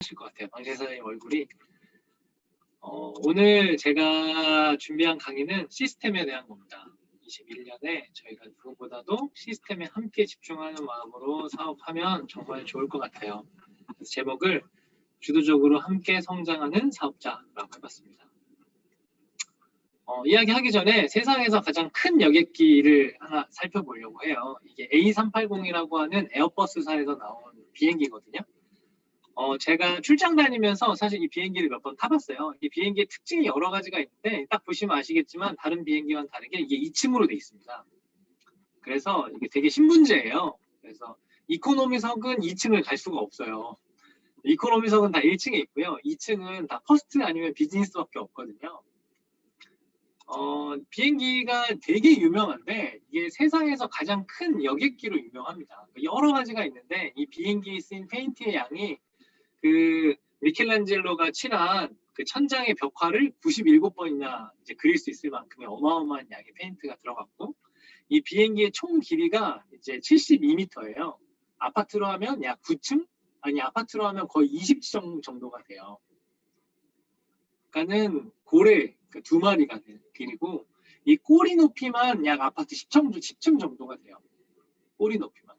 하실 것 같아요. 방재사님 얼굴이. 오늘 제가 준비한 강의는 시스템에 대한 겁니다. 21년에 저희가 누구보다도 시스템에 함께 집중하는 마음으로 사업하면 정말 좋을 것 같아요. 그래서 제목을 주도적으로 함께 성장하는 사업자라고 해봤습니다. 이야기하기 전에 세상에서 가장 큰 여객기를 하나 살펴보려고 해요. 이게 A380이라고 하는 에어버스사에서 나온 비행기거든요. 제가 출장 다니면서 사실 이 비행기를 몇 번 타봤어요. 이 비행기의 특징이 여러 가지가 있는데 딱 보시면 아시겠지만 다른 비행기와는 다르게 이게 2층으로 돼 있습니다. 그래서 이게 되게 신분제예요. 그래서 이코노미석은 2층을 갈 수가 없어요. 이코노미석은 다 1층에 있고요. 2층은 다 퍼스트 아니면 비즈니스밖에 없거든요. 비행기가 되게 유명한데 이게 세상에서 가장 큰 여객기로 유명합니다. 여러 가지가 있는데 이 비행기에 쓰인 페인트의 양이 그 미켈란젤로가 칠한 그 천장의 벽화를 97번이나 이제 그릴 수 있을 만큼의 어마어마한 양의 페인트가 들어갔고 이 비행기의 총 길이가 이제 72m예요. 아파트로 하면 약 9층? 아니 아파트로 하면 거의 20층 정도가 돼요. 그러니까는 고래 두 마리가 되는 길이고 이 꼬리 높이만 약 아파트 10층 정도가 돼요. 꼬리 높이만.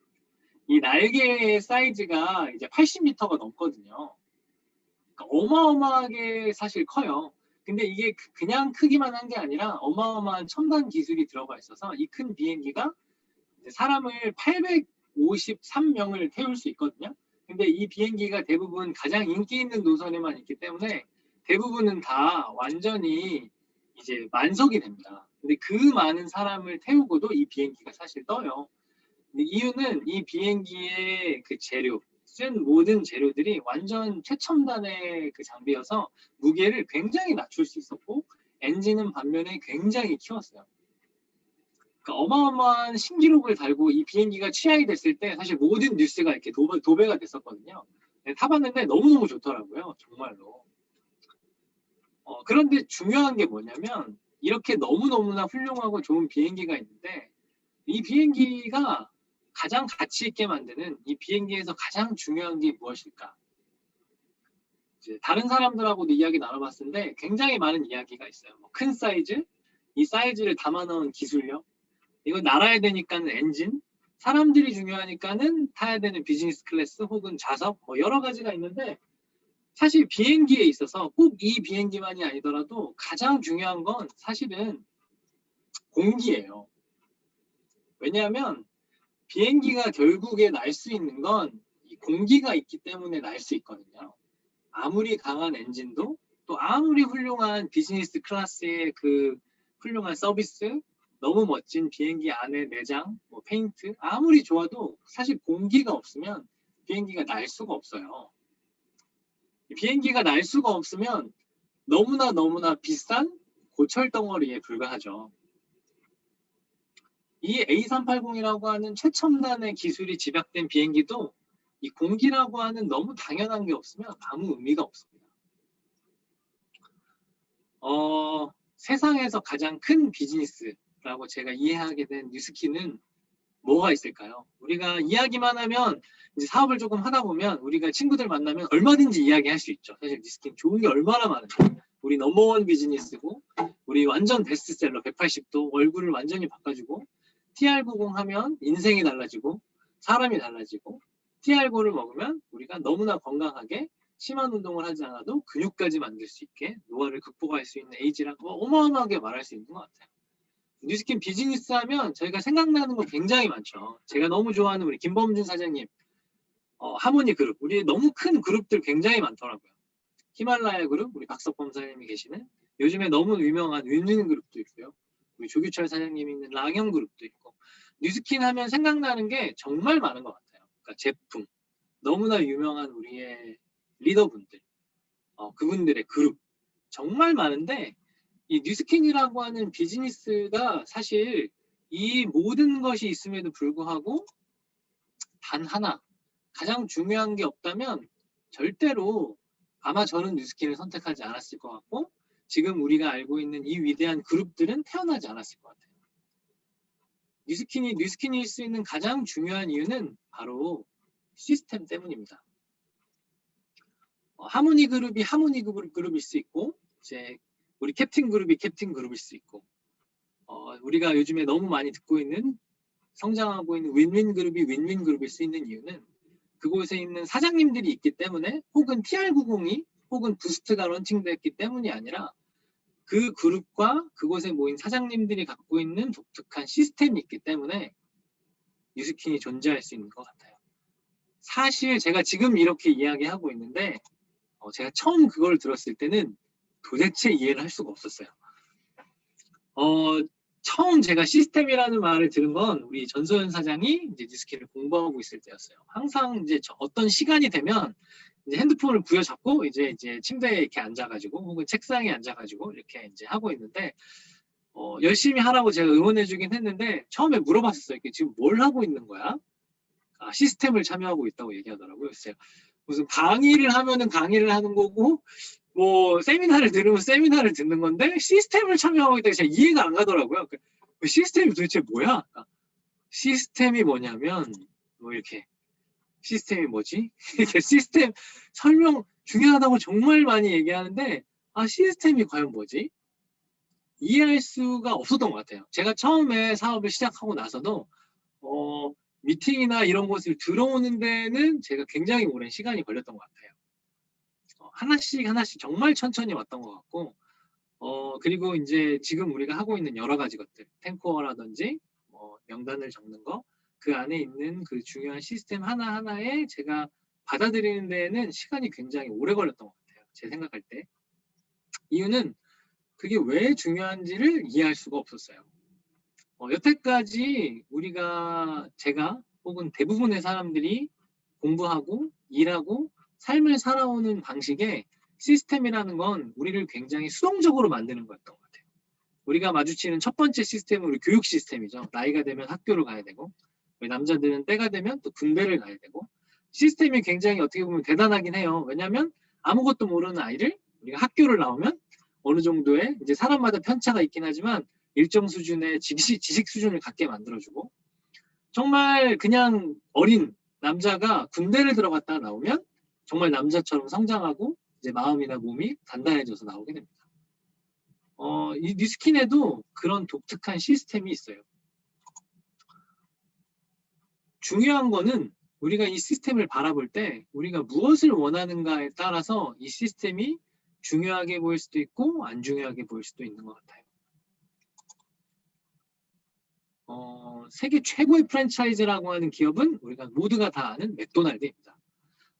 이 날개 사이즈가 이제 80m가 넘거든요. 그러니까 어마어마하게 사실 커요. 근데 이게 그냥 크기만 한 게 아니라 어마어마한 첨단 기술이 들어가 있어서 이 큰 비행기가 사람을 853명을 태울 수 있거든요. 근데 이 비행기가 대부분 가장 인기 있는 노선에만 있기 때문에 대부분은 다 완전히 이제 만석이 됩니다. 근데 그 많은 사람을 태우고도 이 비행기가 사실 떠요. 근데 이유는 이 비행기의 그 재료, 쓴 모든 재료들이 완전 최첨단의 그 장비여서 무게를 굉장히 낮출 수 있었고 엔진은 반면에 굉장히 키웠어요. 그러니까 어마어마한 신기록을 달고 이 비행기가 취하이 됐을 때 사실 모든 뉴스가 이렇게 도배가 됐었거든요. 타봤는데 너무너무 좋더라고요. 정말로. 그런데 중요한 게 뭐냐면 이렇게 너무너무나 훌륭하고 좋은 비행기가 있는데 이 비행기가 가장 가치 있게 만드는 이 비행기에서 가장 중요한 게 무엇일까? 이제 다른 사람들하고도 이야기 나눠봤을 때 굉장히 많은 이야기가 있어요. 큰 사이즈, 이 사이즈를 담아넣은 기술력, 이거 날아야 되니까는 엔진, 사람들이 중요하니까는 타야 되는 비즈니스 클래스 혹은 좌석, 여러 가지가 있는데 사실 비행기에 있어서 꼭 이 비행기만이 아니더라도 가장 중요한 건 사실은 공기예요. 왜냐하면 비행기가 결국에 날 수 있는 건 이 공기가 있기 때문에 날 수 있거든요. 아무리 강한 엔진도 또 아무리 훌륭한 비즈니스 클래스의 그 훌륭한 서비스, 너무 멋진 비행기 안에 내장, 페인트 아무리 좋아도 사실 공기가 없으면 비행기가 날 수가 없어요. 비행기가 날 수가 없으면 너무나 비싼 고철 덩어리에 불과하죠. 이 A380이라고 하는 최첨단의 기술이 집약된 비행기도 이 공기라고 하는 너무 당연한 게 없으면 아무 의미가 없습니다. 세상에서 가장 큰 비즈니스라고 제가 이해하게 된 뉴스키는 뭐가 있을까요? 우리가 이야기만 하면 이제 사업을 조금 하다 보면 우리가 친구들 만나면 얼마든지 이야기할 수 있죠. 사실 뉴스키는 좋은 게 얼마나 많은데 우리 넘버원 비즈니스고 우리 완전 베스트셀러 180도 얼굴을 완전히 바꿔주고 TR90 하면 인생이 달라지고 사람이 달라지고 TR9를 먹으면 우리가 너무나 건강하게 심한 운동을 하지 않아도 근육까지 만들 수 있게 노화를 극복할 수 있는 에이지라고 어마어마하게 말할 수 있는 것 같아요. 뉴스킨 비즈니스 하면 저희가 생각나는 거 굉장히 많죠. 제가 너무 좋아하는 우리 김범준 사장님 하모니 그룹, 우리 너무 큰 그룹들 굉장히 많더라고요. 히말라야 그룹, 우리 박석범 사장님이 계시는 요즘에 너무 유명한 윈윈 그룹도 있고요. 우리 조규철 사장님이 있는 랑형 그룹도 있고 뉴스킨 하면 생각나는 게 정말 많은 것 같아요. 그러니까 제품, 너무나 유명한 우리의 리더분들, 그분들의 그룹 정말 많은데 이 뉴스킨이라고 하는 비즈니스가 사실 이 모든 것이 있음에도 불구하고 단 하나 가장 중요한 게 없다면 절대로 아마 저는 뉴스킨을 선택하지 않았을 것 같고 지금 우리가 알고 있는 이 위대한 그룹들은 태어나지 않았을 것 같아요. 뉴스킨일 수 있는 가장 중요한 이유는 바로 시스템 때문입니다. 하모니 그룹이 하모니 그룹일 수 있고, 이제 우리 캡틴 그룹이 캡틴 그룹일 수 있고, 우리가 요즘에 너무 많이 듣고 있는 성장하고 있는 윈윈 그룹이 윈윈 그룹일 수 있는 이유는 그곳에 있는 사장님들이 있기 때문에, 혹은 TR90이 혹은 부스트가 런칭됐기 때문이 아니라 그 그룹과 그곳에 모인 사장님들이 갖고 있는 독특한 시스템이 있기 때문에 뉴스킨이 존재할 수 있는 것 같아요. 사실 제가 지금 이렇게 이야기하고 있는데 제가 처음 그걸 들었을 때는 도대체 이해를 할 수가 없었어요. 처음 제가 시스템이라는 말을 들은 건 우리 전소연 사장이 이제 뉴스킨을 공부하고 있을 때였어요. 항상 이제 어떤 시간이 되면 이제 핸드폰을 부여잡고 이제 침대에 이렇게 앉아가지고 혹은 책상에 앉아가지고 이렇게 이제 하고 있는데 열심히 하라고 제가 응원해주긴 했는데 처음에 물어봤었어요. 지금 뭘 하고 있는 거야? 시스템을 참여하고 있다고 얘기하더라고요. 그래서 무슨 강의를 하면은 강의를 하는 거고 뭐 세미나를 들으면 세미나를 듣는 건데 시스템을 참여하고 있다고 제가 이해가 안 가더라고요. 그 시스템이 도대체 뭐야? 시스템이 뭐냐면 뭐 이렇게 시스템이 뭐지? 이렇게 시스템 설명 중요하다고 정말 많이 얘기하는데 시스템이 과연 뭐지? 이해할 수가 없었던 것 같아요. 제가 처음에 사업을 시작하고 나서도 미팅이나 이런 곳을 들어오는 데는 제가 굉장히 오랜 시간이 걸렸던 것 같아요. 하나씩 정말 천천히 왔던 것 같고, 그리고 이제 지금 우리가 하고 있는 여러 가지 것들, 탱코어라든지 명단을 적는 거, 그 안에 있는 그 중요한 시스템 하나하나에 제가 받아들이는 데에는 시간이 굉장히 오래 걸렸던 것 같아요. 제 생각할 때. 이유는 그게 왜 중요한지를 이해할 수가 없었어요. 여태까지 제가 혹은 대부분의 사람들이 공부하고 일하고 삶을 살아오는 방식의 시스템이라는 건 우리를 굉장히 수동적으로 만드는 거였던 것 같아요. 우리가 마주치는 첫 번째 시스템은 우리 교육 시스템이죠. 나이가 되면 학교를 가야 되고, 남자들은 때가 되면 또 군대를 가야 되고, 시스템이 굉장히 어떻게 보면 대단하긴 해요. 왜냐하면 아무것도 모르는 아이를 우리가 학교를 나오면 어느 정도의 이제 사람마다 편차가 있긴 하지만 일정 수준의 지식 수준을 갖게 만들어주고, 정말 그냥 어린 남자가 군대를 들어갔다 나오면 정말 남자처럼 성장하고 이제 마음이나 몸이 단단해져서 나오게 됩니다. 이 뉴스킨에도 그런 독특한 시스템이 있어요. 중요한 거는 우리가 이 시스템을 바라볼 때 우리가 무엇을 원하는가에 따라서 이 시스템이 중요하게 보일 수도 있고 안 중요하게 보일 수도 있는 것 같아요. 세계 최고의 프랜차이즈라고 하는 기업은 우리가 모두가 다 아는 맥도날드입니다.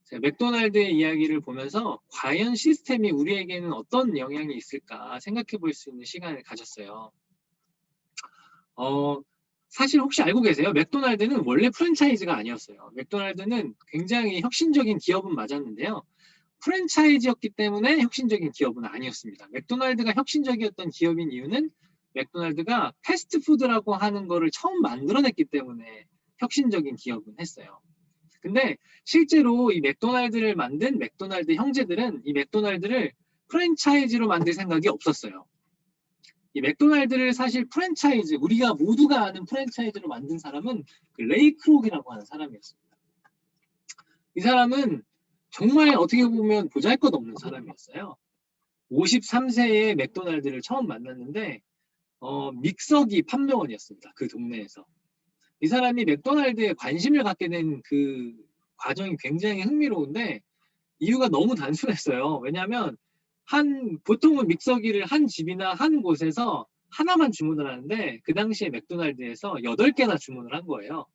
제가 맥도날드의 이야기를 보면서 과연 시스템이 우리에게는 어떤 영향이 있을까 생각해 볼 수 있는 시간을 가졌어요. 사실 혹시 알고 계세요? 맥도날드는 원래 프랜차이즈가 아니었어요. 맥도날드는 굉장히 혁신적인 기업은 맞았는데요. 프랜차이즈였기 때문에 혁신적인 기업은 아니었습니다. 맥도날드가 혁신적이었던 기업인 이유는 맥도날드가 패스트푸드라고 하는 거를 처음 만들어냈기 때문에 혁신적인 기업은 했어요. 근데 실제로 이 맥도날드를 만든 맥도날드 형제들은 이 맥도날드를 프랜차이즈로 만들 생각이 없었어요. 이 맥도날드를 사실 프랜차이즈, 우리가 모두가 아는 프랜차이즈로 만든 사람은 그 레이 크록이라고 하는 사람이었습니다. 이 사람은 정말 어떻게 보면 보잘것없는 사람이었어요. 53세에 맥도날드를 처음 만났는데 믹서기 판매원이었습니다. 그 동네에서. 이 사람이 맥도날드에 관심을 갖게 된 그 과정이 굉장히 흥미로운데 이유가 너무 단순했어요. 왜냐하면 보통은 믹서기를 한 집이나 한 곳에서 하나만 주문을 하는데 그 당시에 맥도날드에서 8개나 주문을 한 거예요.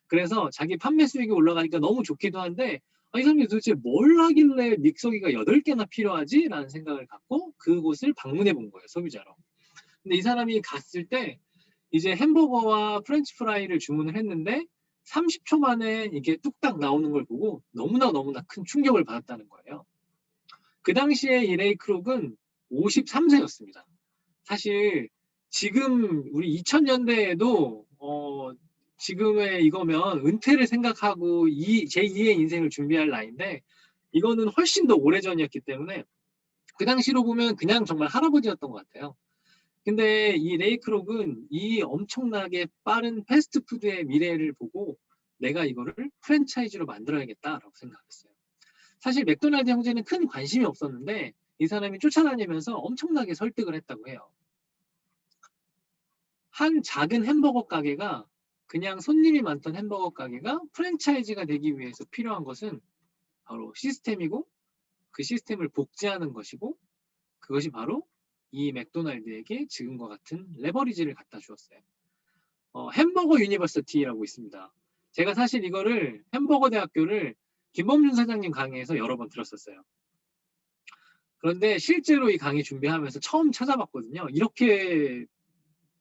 그래서 자기 판매 수익이 올라가니까 너무 좋기도 한데 이 사람이 도대체 뭘 하길래 믹서기가 8개나 필요하지? 라는 생각을 갖고 그곳을 방문해 본 거예요. 소비자로. 근데 이 사람이 갔을 때 이제 햄버거와 프렌치 프라이를 주문을 했는데 30초 만에 이게 뚝딱 나오는 걸 보고 너무나 큰 충격을 받았다는 거예요. 그 당시에 이 레이 크록은 53세였습니다. 사실 지금 우리 2000년대에도 지금의 이거면 은퇴를 생각하고 제2의 인생을 준비할 나이인데 이거는 훨씬 더 오래전이었기 때문에 그 당시로 보면 그냥 정말 할아버지였던 것 같아요. 근데 이 레이 크록은 이 엄청나게 빠른 패스트푸드의 미래를 보고 내가 이거를 프랜차이즈로 만들어야겠다라고 생각했어요. 사실 맥도날드 형제는 큰 관심이 없었는데 이 사람이 쫓아다니면서 엄청나게 설득을 했다고 해요. 한 작은 햄버거 가게가 그냥 손님이 많던 햄버거 가게가 프랜차이즈가 되기 위해서 필요한 것은 바로 시스템이고 그 시스템을 복제하는 것이고 그것이 바로 이 맥도날드에게 지금과 같은 레버리지를 갖다 주었어요. 햄버거 유니버시티라고 있습니다. 제가 사실 이거를 햄버거 대학교를 김범준 사장님 강의에서 여러 번 들었었어요. 그런데 실제로 이 강의 준비하면서 처음 찾아봤거든요. 이렇게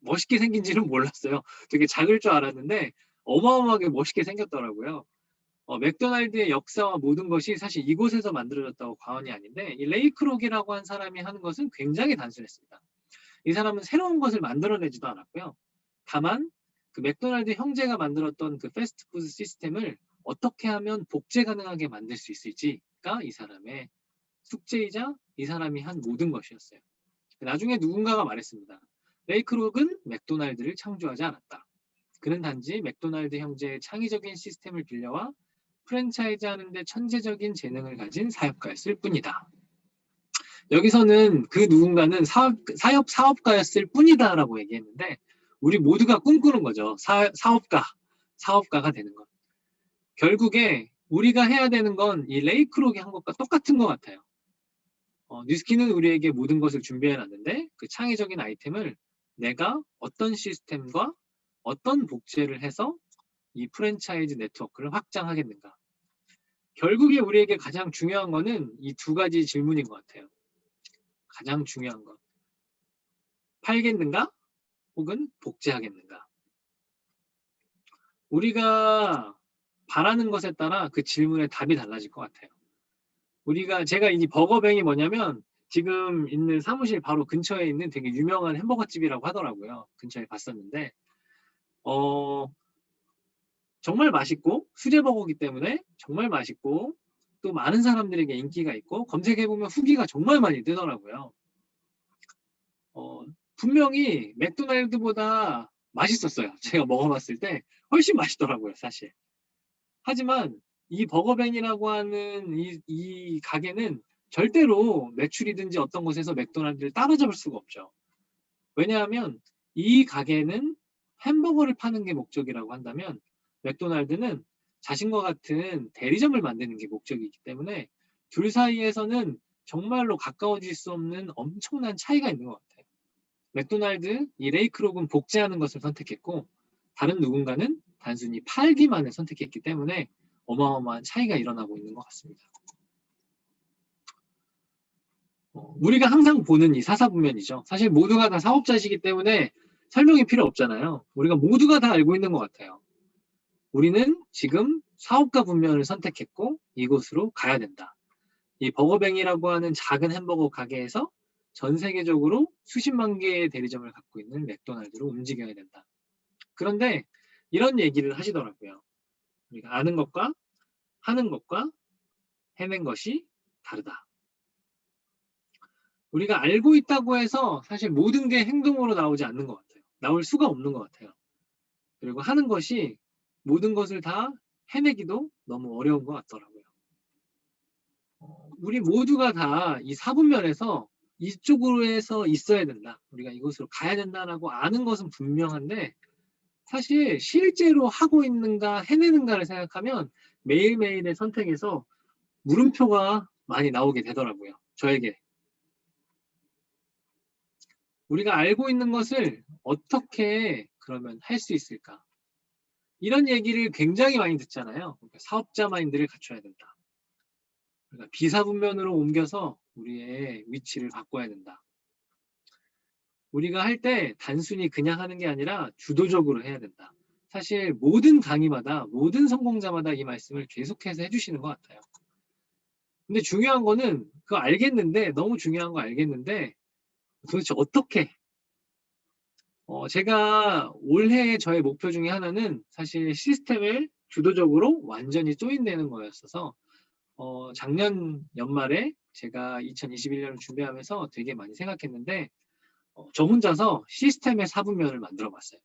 멋있게 생긴지는 몰랐어요. 되게 작을 줄 알았는데 어마어마하게 멋있게 생겼더라고요. 맥도날드의 역사와 모든 것이 사실 이곳에서 만들어졌다고 과언이 아닌데 이 레이 크록이라고 한 사람이 하는 것은 굉장히 단순했습니다. 이 사람은 새로운 것을 만들어내지도 않았고요. 다만 그 맥도날드 형제가 만들었던 그 패스트푸드 시스템을 어떻게 하면 복제 가능하게 만들 수 있을지가 이 사람의 숙제이자 이 사람이 한 모든 것이었어요. 나중에 누군가가 말했습니다. 레이 크록은 맥도날드를 창조하지 않았다. 그는 단지 맥도날드 형제의 창의적인 시스템을 빌려와 프랜차이즈 하는데 천재적인 재능을 가진 사업가였을 뿐이다. 여기서는 그 누군가는 사업가였을 뿐이다라고 얘기했는데 우리 모두가 꿈꾸는 거죠. 사업가가 되는 것. 결국에 우리가 해야 되는 건 이 레이 크록이 한 것과 똑같은 것 같아요. 뉴스키는 우리에게 모든 것을 준비해놨는데 그 창의적인 아이템을 내가 어떤 시스템과 어떤 복제를 해서 이 프랜차이즈 네트워크를 확장하겠는가. 결국에 우리에게 가장 중요한 거는 이 두 가지 질문인 것 같아요. 가장 중요한 것. 팔겠는가? 혹은 복제하겠는가? 우리가 바라는 것에 따라 그 질문의 답이 달라질 것 같아요. 제가 이 버거뱅이 뭐냐면 지금 있는 사무실 바로 근처에 있는 되게 유명한 햄버거 집이라고 하더라고요. 근처에 봤었는데 정말 맛있고 수제버거기 때문에 정말 맛있고 또 많은 사람들에게 인기가 있고 검색해보면 후기가 정말 많이 뜨더라고요. 분명히 맥도날드보다 맛있었어요. 제가 먹어봤을 때 훨씬 맛있더라고요, 사실. 하지만 이 버거뱅이라고 하는 이 가게는 절대로 매출이든지 어떤 곳에서 맥도날드를 따라잡을 수가 없죠. 왜냐하면 이 가게는 햄버거를 파는 게 목적이라고 한다면 맥도날드는 자신과 같은 대리점을 만드는 게 목적이기 때문에 둘 사이에서는 정말로 가까워질 수 없는 엄청난 차이가 있는 것 같아요. 맥도날드, 이 레이 크록은 복제하는 것을 선택했고 다른 누군가는 단순히 팔기만을 선택했기 때문에 어마어마한 차이가 일어나고 있는 것 같습니다. 우리가 항상 보는 이 사사분면이죠. 사실 모두가 다 사업자시기 때문에 설명이 필요 없잖아요. 우리가 모두가 다 알고 있는 것 같아요. 우리는 지금 사업가 분면을 선택했고 이곳으로 가야 된다. 이 버거뱅이라고 하는 작은 햄버거 가게에서 전 세계적으로 수십만 개의 대리점을 갖고 있는 맥도날드로 움직여야 된다. 그런데 이런 얘기를 하시더라고요. 우리가 아는 것과 하는 것과 해낸 것이 다르다. 우리가 알고 있다고 해서 사실 모든 게 행동으로 나오지 않는 것 같아요. 나올 수가 없는 것 같아요. 그리고 하는 것이 모든 것을 다 해내기도 너무 어려운 것 같더라고요. 우리 모두가 다 이 사분면에서 이쪽으로 해서 있어야 된다. 우리가 이곳으로 가야 된다라고 아는 것은 분명한데 사실 실제로 하고 있는가 해내는가를 생각하면 매일매일의 선택에서 물음표가 많이 나오게 되더라고요. 저에게. 우리가 알고 있는 것을 어떻게 그러면 할 수 있을까? 이런 얘기를 굉장히 많이 듣잖아요. 그러니까 사업자 마인드를 갖춰야 된다. 그러니까 비사분면으로 옮겨서 우리의 위치를 바꿔야 된다. 우리가 할 때 단순히 그냥 하는 게 아니라 주도적으로 해야 된다. 사실 모든 강의마다 모든 성공자마다 이 말씀을 계속해서 해주시는 것 같아요. 근데 중요한 거는 그거 알겠는데 너무 중요한 거 알겠는데 도대체 어떻게 제가 올해 저의 목표 중에 하나는 사실 시스템을 주도적으로 완전히 조인되는 거였어서 작년 연말에 제가 2021년을 준비하면서 되게 많이 생각했는데 저 혼자서 시스템의 사분면을 만들어 봤어요.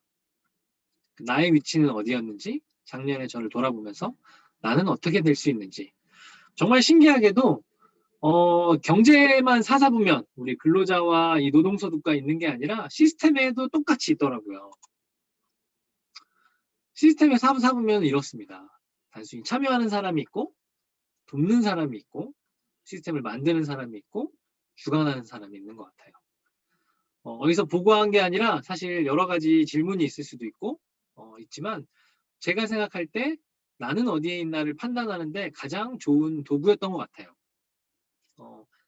나의 위치는 어디였는지 작년에 저를 돌아보면서 나는 어떻게 될 수 있는지 정말 신기하게도 경제만 사사보면 우리 근로자와 이 노동소득과 있는 게 아니라 시스템에도 똑같이 있더라고요. 시스템에 사보면 이렇습니다. 단순히 참여하는 사람이 있고 돕는 사람이 있고 시스템을 만드는 사람이 있고 주관하는 사람이 있는 것 같아요. 어디서 보고한 게 아니라 사실 여러 가지 질문이 있을 수도 있고 있지만 제가 생각할 때 나는 어디에 있나를 판단하는데 가장 좋은 도구였던 것 같아요.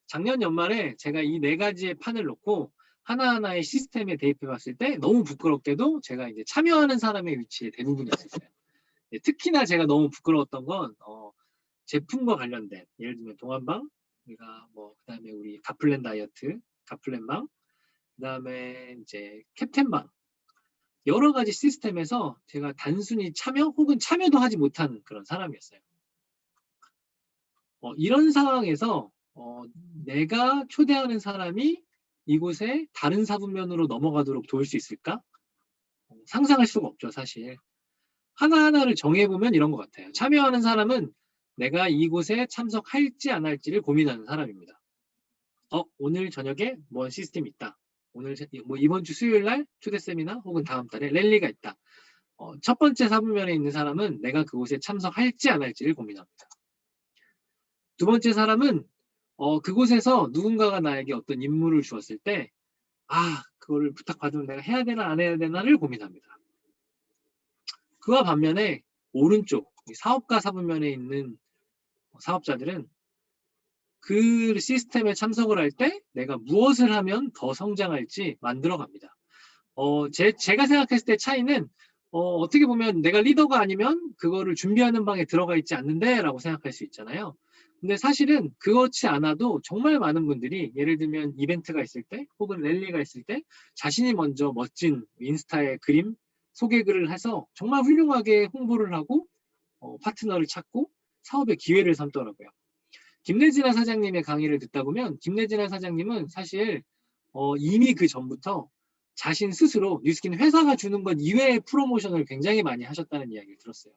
작년 연말에 제가 이 4가지의 판을 놓고 하나하나의 시스템에 대입해 봤을 때 너무 부끄럽게도 제가 이제 참여하는 사람의 위치에 대부분이 있었어요. 특히나 제가 너무 부끄러웠던 건 제품과 관련된 예를 들면 동안방, 우리가 그다음에 우리 가플랜 다이어트, 가플랜방, 그다음에 이제 캡텐방 여러 가지 시스템에서 제가 단순히 참여 혹은 참여도 하지 못한 그런 사람이었어요. 이런 상황에서 내가 초대하는 사람이 이곳에 다른 사분면으로 넘어가도록 도울 수 있을까? 상상할 수가 없죠, 사실. 하나하나를 정해보면 이런 것 같아요. 참여하는 사람은 내가 이곳에 참석할지 안 할지를 고민하는 사람입니다. 오늘 저녁에 뭔 시스템이 있다. 오늘 이번 주 수요일 날 초대 세미나 혹은 다음 달에 랠리가 있다. 첫 번째 사분면에 있는 사람은 내가 그곳에 참석할지 안 할지를 고민합니다. 두 번째 사람은 그곳에서 누군가가 나에게 어떤 임무를 주었을 때 그거를 부탁받으면 내가 해야 되나 안 해야 되나를 고민합니다. 그와 반면에 오른쪽 사업가 사분면에 있는 사업자들은 그 시스템에 참석을 할 때 내가 무엇을 하면 더 성장할지 만들어갑니다. 제가 생각했을 때 차이는 어떻게 보면 내가 리더가 아니면 그거를 준비하는 방에 들어가 있지 않는데 라고 생각할 수 있잖아요. 근데 사실은 그렇지 않아도 정말 많은 분들이 예를 들면 이벤트가 있을 때 혹은 랠리가 있을 때 자신이 먼저 멋진 인스타에 그림, 소개글을 해서 정말 훌륭하게 홍보를 하고 파트너를 찾고 사업의 기회를 삼더라고요. 김내진아 사장님의 강의를 듣다 보면 김내진아 사장님은 사실 이미 그 전부터 자신 스스로 뉴스킨 회사가 주는 것 이외의 프로모션을 굉장히 많이 하셨다는 이야기를 들었어요.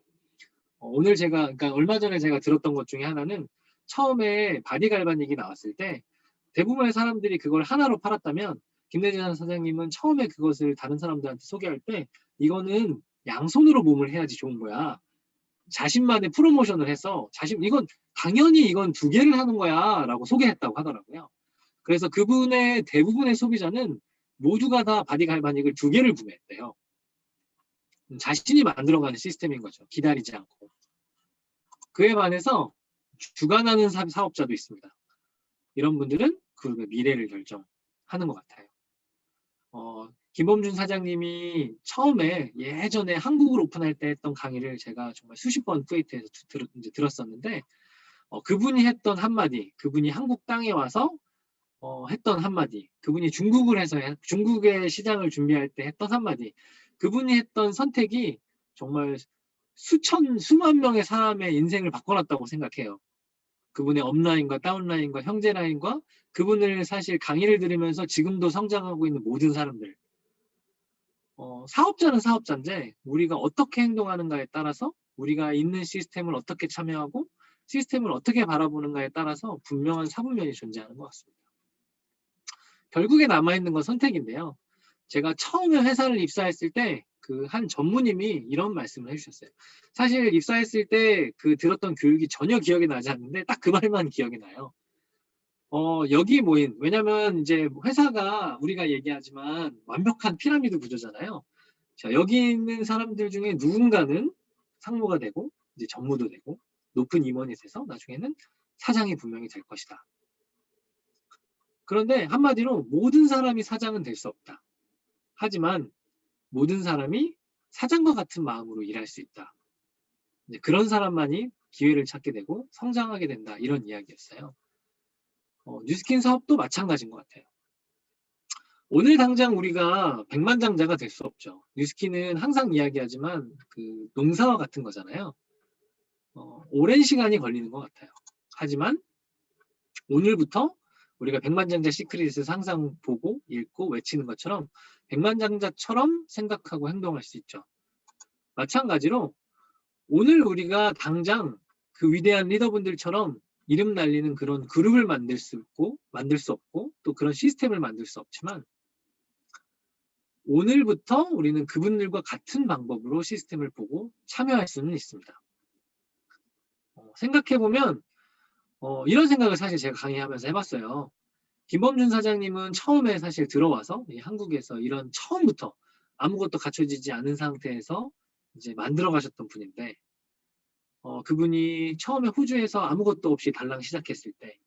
오늘 그러니까 얼마 전에 제가 들었던 것 중에 하나는 처음에 바디갈바닉이 나왔을 때 대부분의 사람들이 그걸 하나로 팔았다면 김내진 사장님은 처음에 그것을 다른 사람들한테 소개할 때 이거는 양손으로 몸을 해야지 좋은 거야. 자신만의 프로모션을 해서 이건 당연히 이건 2개를 하는 거야 라고 소개했다고 하더라고요. 그래서 그분의 대부분의 소비자는 모두가 다 바디갈바닉을 2개를 구매했대요. 자신이 만들어가는 시스템인 거죠. 기다리지 않고. 그에 반해서 주관하는 사업자도 있습니다. 이런 분들은 그 미래를 결정하는 것 같아요. 김범준 사장님이 처음에 예전에 한국을 오픈할 때 했던 강의를 제가 정말 수십 번 쿠웨이트에서 들었었는데 그분이 했던 한마디, 그분이 한국 땅에 와서 했던 한마디, 그분이 중국을 해서 중국의 시장을 준비할 때 했던 한마디, 그분이 했던 선택이 정말 수만 명의 사람의 인생을 바꿔놨다고 생각해요. 그분의 업라인과 다운라인과 형제라인과 그분을 사실 강의를 들으면서 지금도 성장하고 있는 모든 사람들. 사업자는 사업자인데 우리가 어떻게 행동하는가에 따라서 우리가 있는 시스템을 어떻게 참여하고 시스템을 어떻게 바라보는가에 따라서 분명한 사분면이 존재하는 것 같습니다. 결국에 남아있는 건 선택인데요. 제가 처음에 회사를 입사했을 때 그 한 전무님이 이런 말씀을 해주셨어요. 사실 입사했을 때 그 들었던 교육이 전혀 기억이 나지 않는데 딱 그 말만 기억이 나요. 여기 모인, 왜냐면 이제 회사가 우리가 얘기하지만 완벽한 피라미드 구조잖아요. 자, 여기 있는 사람들 중에 누군가는 상무가 되고 이제 전무도 되고 높은 임원이 돼서 나중에는 사장이 분명히 될 것이다. 그런데 한마디로 모든 사람이 사장은 될 수 없다. 하지만 모든 사람이 사장과 같은 마음으로 일할 수 있다. 이제 그런 사람만이 기회를 찾게 되고 성장하게 된다. 이런 이야기였어요. 뉴스킨 사업도 마찬가지인 것 같아요. 오늘 당장 우리가 백만장자가 될 수 없죠. 뉴스킨은 항상 이야기하지만 그 농사와 같은 거잖아요. 오랜 시간이 걸리는 것 같아요. 하지만 오늘부터 우리가 백만장자 시크릿을 항상 보고 읽고 외치는 것처럼 백만장자처럼 생각하고 행동할 수 있죠. 마찬가지로 오늘 우리가 당장 그 위대한 리더분들처럼 이름 날리는 그런 그룹을 만들 수 없고 또 그런 시스템을 만들 수 없지만 오늘부터 우리는 그분들과 같은 방법으로 시스템을 보고 참여할 수는 있습니다. 생각해보면 이런 생각을 사실 제가 강의하면서 해봤어요. 김범준 사장님은 처음에 사실 들어와서 한국에서 이런 처음부터 아무것도 갖춰지지 않은 상태에서 이제 만들어 가셨던 분인데 그분이 처음에 호주에서 아무것도 없이 달랑 시작했을 때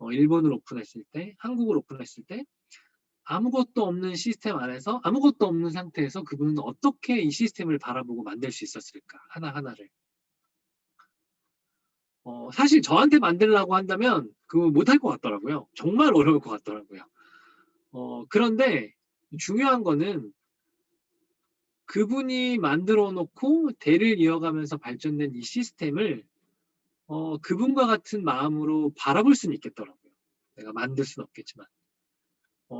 일본을 오픈했을 때 한국을 오픈했을 때 아무것도 없는 시스템 안에서 아무것도 없는 상태에서 그분은 어떻게 이 시스템을 바라보고 만들 수 있었을까 하나하나를 사실 저한테 만들라고 한다면 그거 못할 것 같더라고요. 정말 어려울 것 같더라고요. 그런데 중요한 거는 그분이 만들어 놓고 대를 이어가면서 발전된 이 시스템을 그분과 같은 마음으로 바라볼 수는 있겠더라고요. 내가 만들 수는 없겠지만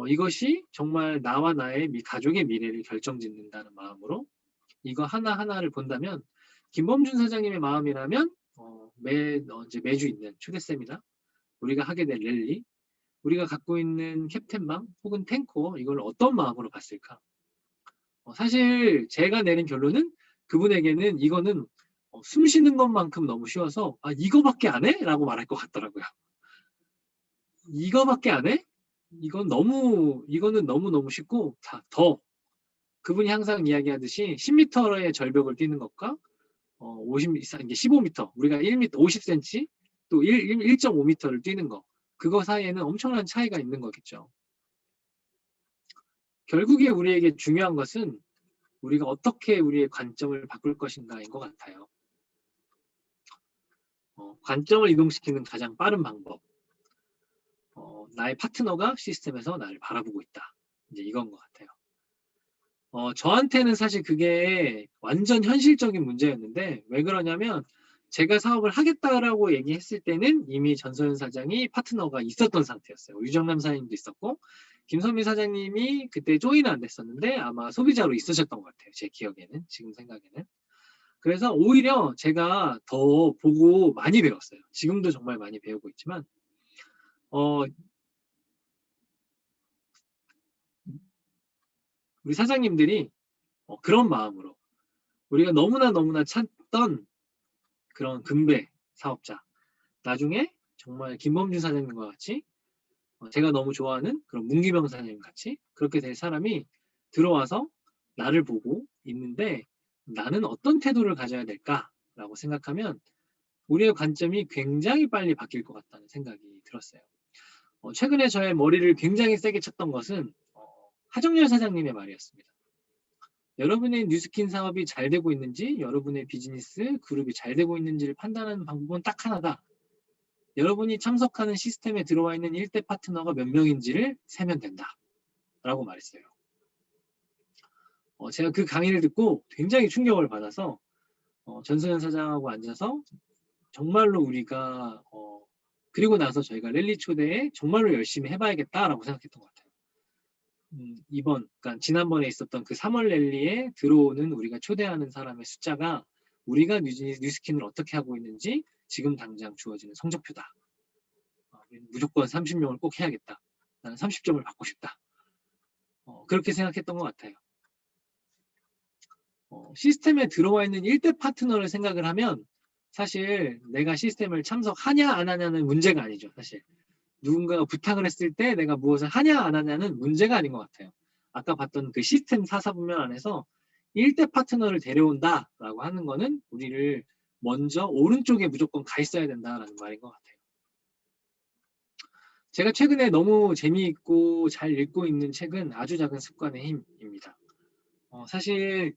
이것이 정말 나와 나의 가족의 미래를 결정짓는다는 마음으로 이거 하나하나를 본다면 김범준 사장님의 마음이라면 이제 매주 있는 초대 세미나 우리가 하게 될 랠리 우리가 갖고 있는 캡틴방 혹은 탱커 이걸 어떤 마음으로 봤을까? 사실 제가 내린 결론은 그분에게는 이거는 숨 쉬는 것만큼 너무 쉬워서 이거밖에 안 해? 라고 말할 것 같더라고요. 이거밖에 안 해? 이거는 너무너무 쉽고 더 그분이 항상 이야기하듯이 10m의 절벽을 뛰는 것과 15m 우리가 1m 50cm 또 1.5m를 뛰는 거 그거 사이에는 엄청난 차이가 있는 거겠죠. 결국에 우리에게 중요한 것은 우리가 어떻게 우리의 관점을 바꿀 것인가인 것 같아요. 관점을 이동시키는 가장 빠른 방법. 나의 파트너가 시스템에서 나를 바라보고 있다. 이제 이건 것 같아요. 저한테는 사실 그게 완전 현실적인 문제였는데 왜 그러냐면 제가 사업을 하겠다라고 얘기했을 때는 이미 전소연 사장이 파트너가 있었던 상태였어요. 유정남 사장님도 있었고 김선미 사장님이 그때 조인은 안 됐었는데 아마 소비자로 있으셨던 것 같아요. 제 기억에는 지금 생각에는. 그래서 오히려 제가 더 보고 많이 배웠어요. 지금도 정말 많이 배우고 있지만 우리 사장님들이 그런 마음으로 우리가 너무나 찾던 그런 금배 사업자 나중에 정말 김범준 사장님과 같이 제가 너무 좋아하는 그런 문기병 사장님 같이 그렇게 될 사람이 들어와서 나를 보고 있는데 나는 어떤 태도를 가져야 될까라고 생각하면 우리의 관점이 굉장히 빨리 바뀔 것 같다는 생각이 들었어요. 최근에 저의 머리를 굉장히 세게 쳤던 것은 하정열 사장님의 말이었습니다. 여러분의 뉴스킨 사업이 잘 되고 있는지 여러분의 비즈니스 그룹이 잘 되고 있는지를 판단하는 방법은 딱 하나다. 여러분이 참석하는 시스템에 들어와 있는 1대 파트너가 몇 명인지를 세면 된다. 라고 말했어요. 제가 그 강의를 듣고 굉장히 충격을 받아서 전소연 사장하고 앉아서 정말로 우리가 그리고 나서 저희가 랠리 초대에 정말로 열심히 해봐야겠다라고 생각했던 것 같아요. 그러니까 지난번에 있었던 그 3월 랠리에 들어오는 우리가 초대하는 사람의 숫자가 우리가 뉴스킨을 어떻게 하고 있는지 지금 당장 주어지는 성적표다. 무조건 30명을 꼭 해야겠다. 나는 30점을 받고 싶다. 그렇게 생각했던 것 같아요. 시스템에 들어와 있는 1대 파트너를 생각을 하면 사실 내가 시스템을 참석하냐 안 하냐는 문제가 아니죠. 사실 누군가가 부탁을 했을 때 내가 무엇을 하냐 안 하냐는 문제가 아닌 것 같아요. 아까 봤던 그 시스템 사사분면 안에서 1대 파트너를 데려온다라고 하는 거는 우리를 먼저 오른쪽에 무조건 가 있어야 된다라는 말인 것 같아요. 제가 최근에 너무 재미있고 잘 읽고 있는 책은 아주 작은 습관의 힘입니다. 사실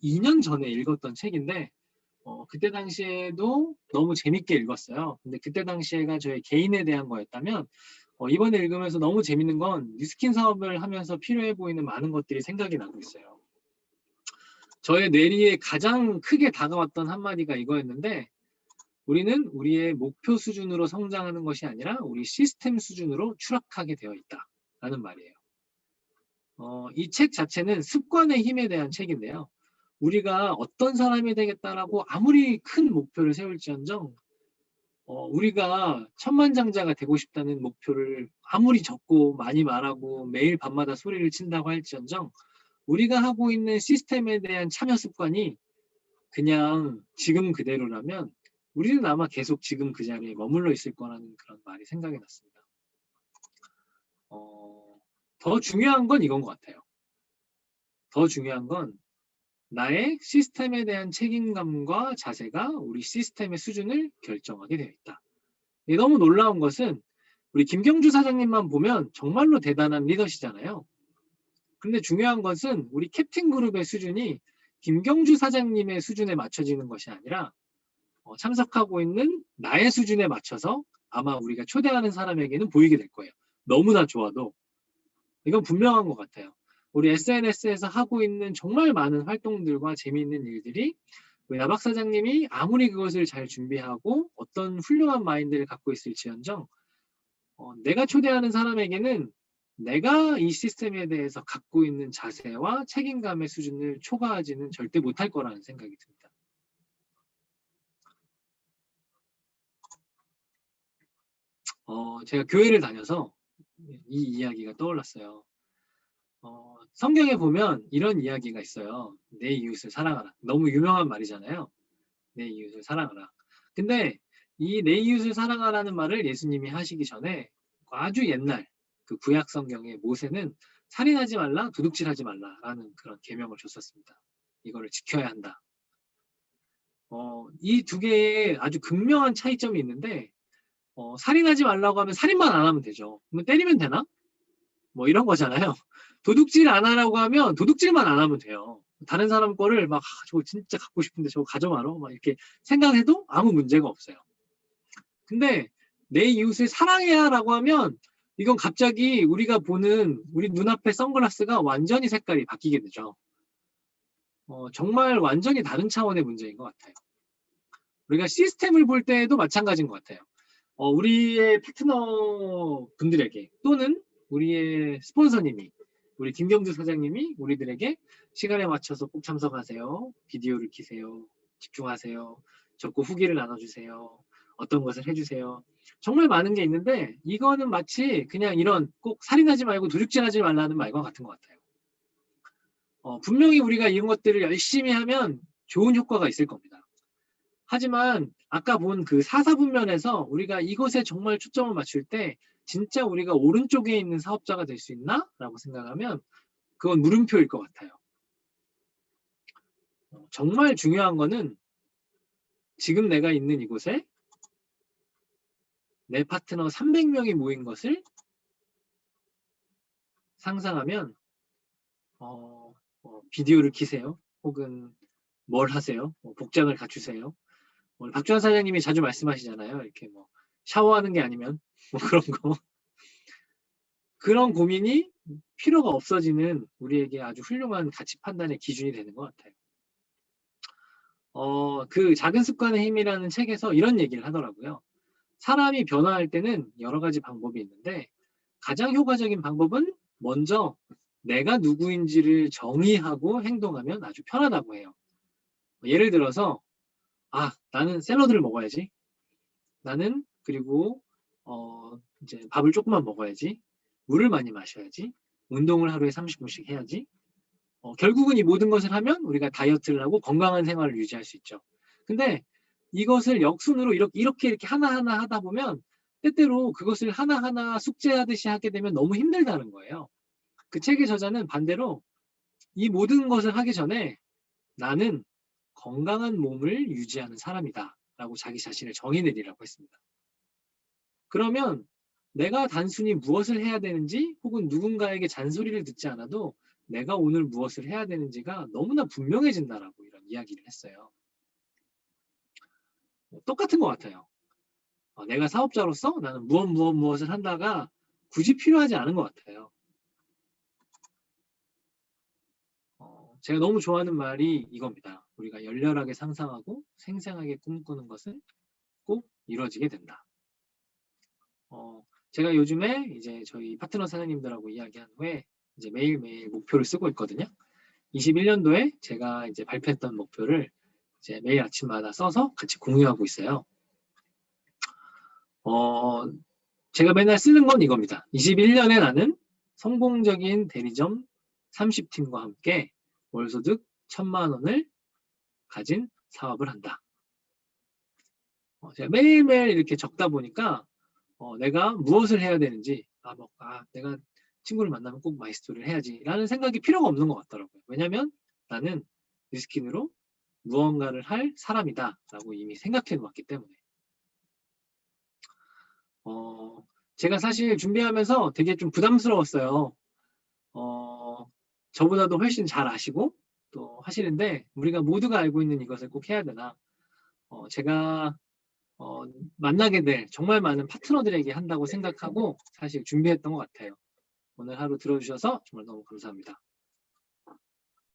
2년 전에 읽었던 책인데 그때 당시에도 너무 재밌게 읽었어요. 근데 그때 당시에가 저의 개인에 대한 거였다면 이번에 읽으면서 너무 재밌는 건 뉴스킨 사업을 하면서 필요해 보이는 많은 것들이 생각이 나고 있어요. 저의 뇌리에 가장 크게 다가왔던 한마디가 이거였는데 우리는 우리의 목표 수준으로 성장하는 것이 아니라 우리 시스템 수준으로 추락하게 되어 있다 라는 말이에요. 이 책 자체는 습관의 힘에 대한 책인데요. 우리가 어떤 사람이 되겠다라고 아무리 큰 목표를 세울지언정 우리가 천만장자가 되고 싶다는 목표를 아무리 적고 많이 말하고 매일 밤마다 소리를 친다고 할지언정 우리가 하고 있는 시스템에 대한 참여 습관이 그냥 지금 그대로라면 우리는 아마 계속 지금 그 자리에 머물러 있을 거라는 그런 말이 생각이 났습니다. 더 중요한 건 이건 것 같아요. 더 중요한 건 나의 시스템에 대한 책임감과 자세가 우리 시스템의 수준을 결정하게 되어 있다. 너무 놀라운 것은 우리 김경주 사장님만 보면 정말로 대단한 리더시잖아요. 근데 중요한 것은 우리 캡틴 그룹의 수준이 김경주 사장님의 수준에 맞춰지는 것이 아니라 참석하고 있는 나의 수준에 맞춰서 아마 우리가 초대하는 사람에게는 보이게 될 거예요. 너무나 좋아도. 이건 분명한 것 같아요. 우리 SNS에서 하고 있는 정말 많은 활동들과 재미있는 일들이 우리 나박 사장님이 아무리 그것을 잘 준비하고 어떤 훌륭한 마인드를 갖고 있을지언정 내가 초대하는 사람에게는 내가 이 시스템에 대해서 갖고 있는 자세와 책임감의 수준을 초과하지는 절대 못할 거라는 생각이 듭니다. 제가 교회를 다녀서 이 이야기가 떠올랐어요. 성경에 보면 이런 이야기가 있어요. 내 이웃을 사랑하라. 너무 유명한 말이잖아요. 내 이웃을 사랑하라. 근데 이 내 이웃을 사랑하라는 말을 예수님이 하시기 전에 아주 옛날 그 구약 성경에 모세는 살인하지 말라, 도둑질하지 말라라는 그런 계명을 줬었습니다. 이거를 지켜야 한다. 이 두 개의 아주 극명한 차이점이 있는데 살인하지 말라고 하면 살인만 안 하면 되죠. 그러면 때리면 되나? 뭐 이런 거잖아요. 도둑질 안 하라고 하면 도둑질만 안 하면 돼요. 다른 사람 거를 막 저거 진짜 갖고 싶은데 저거 가져가라 막 이렇게 생각해도 아무 문제가 없어요. 근데 내 이웃을 사랑해야 라고 하면 이건 갑자기 우리가 보는 우리 눈앞의 선글라스가 완전히 색깔이 바뀌게 되죠. 정말 완전히 다른 차원의 문제인 것 같아요. 우리가 시스템을 볼 때에도 마찬가지인 것 같아요. 우리의 파트너 분들에게 또는 우리의 스폰서님이 우리 김경주 사장님이 우리들에게 시간에 맞춰서 꼭 참석하세요. 비디오를 키세요. 집중하세요. 적고 후기를 나눠주세요. 어떤 것을 해주세요. 정말 많은 게 있는데 이거는 마치 그냥 이런 꼭 살인하지 말고 도둑질하지 말라는 말과 같은 것 같아요. 분명히 우리가 이런 것들을 열심히 하면 좋은 효과가 있을 겁니다. 하지만 아까 본 그 사사분면에서 우리가 이것에 정말 초점을 맞출 때 진짜 우리가 오른쪽에 있는 사업자가 될 수 있나? 라고 생각하면 그건 물음표일 것 같아요. 정말 중요한 거는 지금 내가 있는 이곳에 내 파트너 300명이 모인 것을 상상하면 비디오를 키세요. 혹은 뭘 하세요. 복장을 갖추세요. 박주환 사장님이 자주 말씀하시잖아요. 이렇게 뭐 샤워하는 게 아니면 뭐 그런 거. 그런 고민이 필요가 없어지는 우리에게 아주 훌륭한 가치 판단의 기준이 되는 것 같아요. 그 작은 습관의 힘이라는 책에서 이런 얘기를 하더라고요. 사람이 변화할 때는 여러 가지 방법이 있는데 가장 효과적인 방법은 먼저 내가 누구인지를 정의하고 행동하면 아주 편하다고 해요. 예를 들어서 나는 샐러드를 먹어야지. 나는 그리고 이제 밥을 조금만 먹어야지. 물을 많이 마셔야지. 운동을 하루에 30분씩 해야지. 결국은 이 모든 것을 하면 우리가 다이어트를 하고 건강한 생활을 유지할 수 있죠. 근데 이것을 역순으로 이렇게 하나하나 하다 보면 때때로 그것을 하나하나 숙제하듯이 하게 되면 너무 힘들다는 거예요. 그 책의 저자는 반대로 이 모든 것을 하기 전에 나는 건강한 몸을 유지하는 사람이다 라고 자기 자신을 정의내리라고 했습니다. 그러면 내가 단순히 무엇을 해야 되는지 혹은 누군가에게 잔소리를 듣지 않아도 내가 오늘 무엇을 해야 되는지가 너무나 분명해진다라고 이런 이야기를 했어요. 똑같은 것 같아요. 내가 사업자로서 나는 무엇을 한다가 굳이 필요하지 않은 것 같아요. 제가 너무 좋아하는 말이 이겁니다. 우리가 열렬하게 상상하고 생생하게 꿈꾸는 것은 꼭 이루어지게 된다. 제가 요즘에 이제 저희 파트너 사장님들하고 이야기한 후에 이제 매일매일 목표를 쓰고 있거든요. 21년도에 제가 이제 발표했던 목표를 이제 매일 아침마다 써서 같이 공유하고 있어요. 제가 맨날 쓰는 건 이겁니다. 21년에 나는 성공적인 대리점 30팀과 함께 월소득 1,000만 원을 가진 사업을 한다. 제가 매일매일 이렇게 적다 보니까 내가 무엇을 해야 되는지 내가 친구를 만나면 꼭 마이스토리를 해야지 라는 생각이 필요가 없는 것 같더라고요. 왜냐면 나는 뉴스킨으로 무언가를 할 사람이다 라고 이미 생각해 놓았기 때문에. 제가 사실 준비하면서 되게 좀 부담스러웠어요. 저보다도 훨씬 잘 아시고 또 하시는데 우리가 모두가 알고 있는 이것을 꼭 해야 되나. 제가 만나게 될 정말 많은 파트너들에게 한다고 생각하고 사실 준비했던 것 같아요. 오늘 하루 들어주셔서 정말 너무 감사합니다.